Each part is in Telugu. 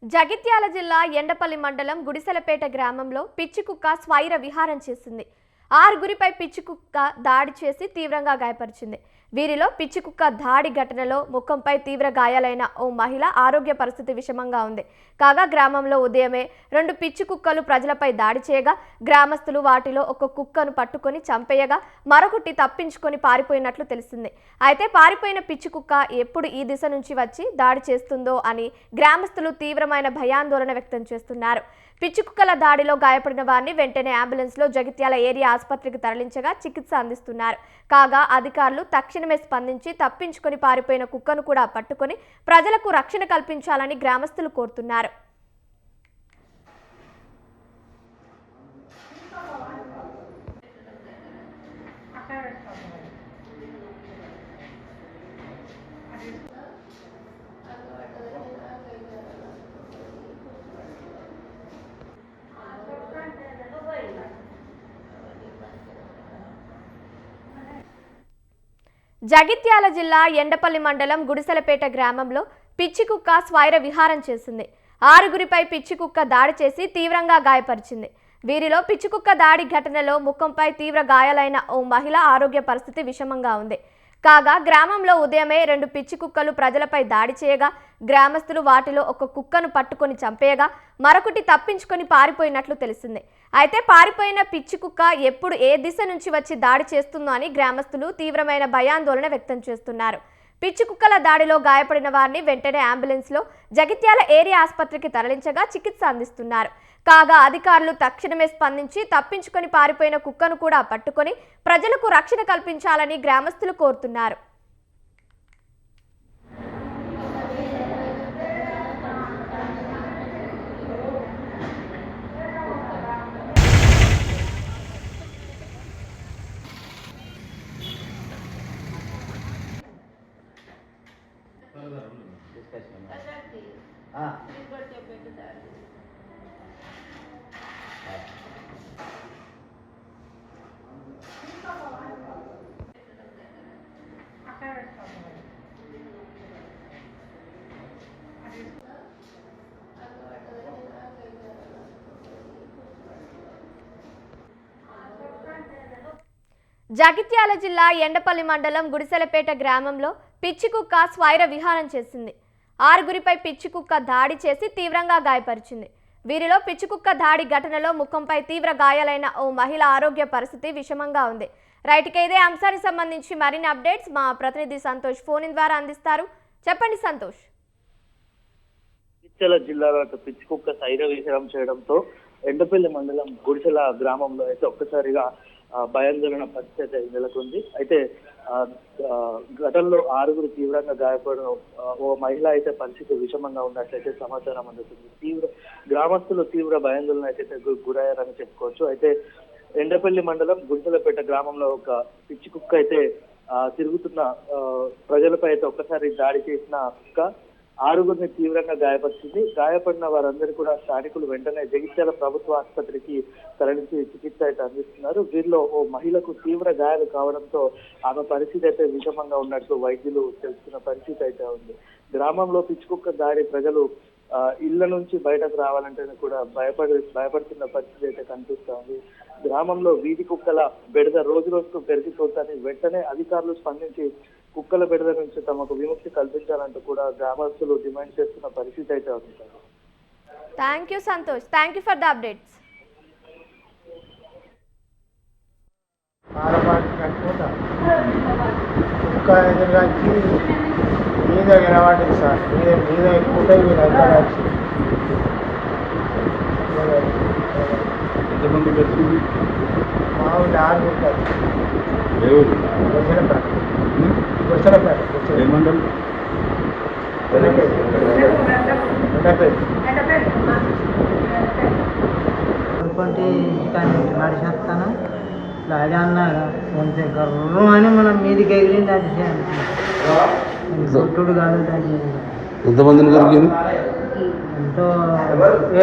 జగిత్యాల జిల్లా ఎండపల్లి మండలం గుడిసెలపేట గ్రామంలో పిచ్చికుక్క స్వైర విహారం చేసింది. 6గురిపై పిచ్చికుక్క దాడి చేసి తీవ్రంగా గాయపరిచింది. వీరిలో పిచ్చికుక్క దాడి ఘటనలో ముఖంపై తీవ్ర గాయాలైన ఓ మహిళ ఆరోగ్య పరిస్థితి విషమంగా ఉంది. కాగా గ్రామంలో ఉదయమే 2 పిచ్చికుక్కలు ప్రజలపై దాడి చేయగా గ్రామస్తులు వాటిలో ఒక కుక్కను పట్టుకొని చంపేయగా మరొకటి తప్పించుకొని పారిపోయినట్లు తెలిసింది. అయితే పారిపోయిన పిచ్చికుక్క ఎప్పుడు ఈ దిశ నుంచి వచ్చి దాడి చేస్తుందో అని గ్రామస్తులు తీవ్రమైన భయాందోళన వ్యక్తం చేస్తున్నారు. పిచ్చికుక్కల దాడిలో గాయపడిన వారిని వెంటనే అంబులెన్స్లో జగిత్యాల ఏరియా ఆసుపత్రికి తరలించగా చికిత్స అందిస్తున్నారు. కాగా అధికారులు తక్షణమే స్పందించి తప్పించుకొని పారిపోయిన కుక్కను కూడా పట్టుకొని ప్రజలకు రక్షణ కల్పించాలని గ్రామస్తులు కోరుతున్నారు. జగిత్యాల జిల్లా ఎండపల్లి మండలం గుడిసెలపేట గ్రామంలో పిచ్చికుక్క స్వైర విహారం చేసింది. 6గురిపై పిచ్చికుక్క దాడి చేసి తీవ్రంగా గాయపరిచింది. వీరిలో పిచ్చికుక్క దాడి ఘటనలో ముఖంపై తీవ్ర గాయాలైన ఓ మహిళ ఆరోగ్య పరిస్థితి విషమంగా ఉంది. కాగా గ్రామంలో ఉదయమే 2 పిచ్చికుక్కలు ప్రజలపై దాడి చేయగా గ్రామస్తులు వాటిలో ఒక కుక్కను పట్టుకొని చంపేయగా మరొకటి తప్పించుకొని పారిపోయినట్లు తెలిసింది. అయితే పారిపోయిన పిచ్చికుక్క ఎప్పుడు ఏ దిశ నుంచి వచ్చి దాడి చేస్తుందో అని గ్రామస్తులు తీవ్రమైన భయాందోళన వ్యక్తం చేస్తున్నారు. పిచ్చికుక్కల దాడిలో గాయపడిన వారిని వెంటనే అంబులెన్స్లో జగిత్యాల ఏరియా ఆసుపత్రికి తరలించగా చికిత్స అందిస్తున్నారు. కాగా అధికారులు తక్షణమే స్పందించి తప్పించుకొని పారిపోయిన కుక్కను కూడా పట్టుకొని ప్రజలకు రక్షణ కల్పించాలని గ్రామస్తులు కోరుతున్నారు. జగిత్యాల జిల్లా ఎండపల్లి మండలం గుడిసెలపేట గ్రామంలో పిచ్చికుక్క స్వైర విహారం చేసింది. 6గురిపై పిచ్చికుక్క దాడి చేసి తీవ్రంగా గాయపరిచింది. వీరిలో పిచ్చికుక్క దాడి ఘటనలో ముఖంపై తీవ్ర గాయాలైన ఓ మహిళ ఆరోగ్య పరిస్థితి విషమంగా ఉంది. రైట్గా ఇదే అంశానికి సంబంధించి మరిన్ని అప్డేట్స్ మా ప్రతినిధి సంతోష్ ఫోన్ ద్వారా అందిస్తారు. చెప్పండి సంతోష్. జగిత్యాల జిల్లాలో పిచ్చికుక్క స్వైర విహారం చేయడంతో ఎండపల్లి మండలం గుడిసెల గ్రామంలో అయితే ఒక్కసారిగా భయాందోళన పరిస్థితి నెలకొంది. అయితే ఘటనలో 6గురు తీవ్రంగా గాయపడిన ఓ మహిళ అయితే పరిస్థితి విషమంగా ఉన్నట్లయితే సమాచారం అందుతుంది. గ్రామస్తులు తీవ్ర భయాందోళన అయితే గురయ్యారని చెప్పుకోవచ్చు. అయితే ఎండపల్లి మండలం గుడిసెలపేట గ్రామంలో ఒక పిచ్చి కుక్క అయితే తిరుగుతున్న ప్రజలపై అయితే ఒక్కసారి దాడి చేసిన కుక్క 6గురిని తీవ్రంగా గాయపరిచింది. గాయపడిన వారందరూ కూడా స్థానికులు వెంటనే జగిత్యాల ప్రభుత్వ ఆసుపత్రికి తరలించి చికిత్స అయితే అందిస్తున్నారు. వీరిలో ఓ మహిళకు తీవ్ర గాయాలు కావడంతో ఆమె పరిస్థితి అయితే విషమంగా ఉన్నట్టు వైద్యులు తెలుసుకున్న పరిస్థితి అయితే ఉంది. గ్రామంలో పిచ్చికుక్క దాడి ప్రజలు ఇళ్ల నుంచి బయటకు రావాలంటే కూడా భయపడుతున్న పరిస్థితి అయితే కనిపిస్తా ఉంది. గ్రామంలో వీధి కుక్కల బెడద రోజు రోజుకు పెరిగిపోతాని వెంటనే అధికారులు స్పందించి కుక్కల బెడద నుంచి తమకు విముక్తి కల్పించాలంటూ కూడా గ్రామస్తులు డిమాండ్ చేస్తున్న పరిస్థితి అయితే ఉంది. Thank you Santosh. Thank you for the updates. కుక్క ఎదురుగాచి మీద గెలవాడింది సార్. మీద ఎక్కువ మీద వచ్చి ఎంతమంది వచ్చింది? మామూలు 6 ఉంటారు. ఏమంటారు? అనుకుంటే కానీ నడిచేస్తాను ఇట్లా అది అన్నారు కొంచెం గర్వం అని మనం మీదికి ఎగిరింది అది గుట్టుడు కాదు. దాన్ని ఎంతమందిని జరిగింది? ఎంతో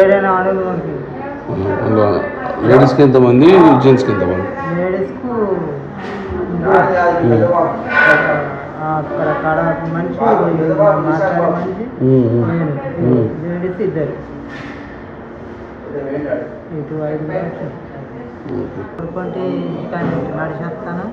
7 అడుగు మనకి. లేడీస్కి ఎంతమంది, జెంట్స్కి ఎంతమంది? లేడీస్కు అక్కడ కాడ మనిషి మాట్లాడే మనిషి నేను లేడీస్ ఇద్దరు ఇటు 5 నిమిషాలు. కోరుకుంటే కానీ నడిచేస్తాను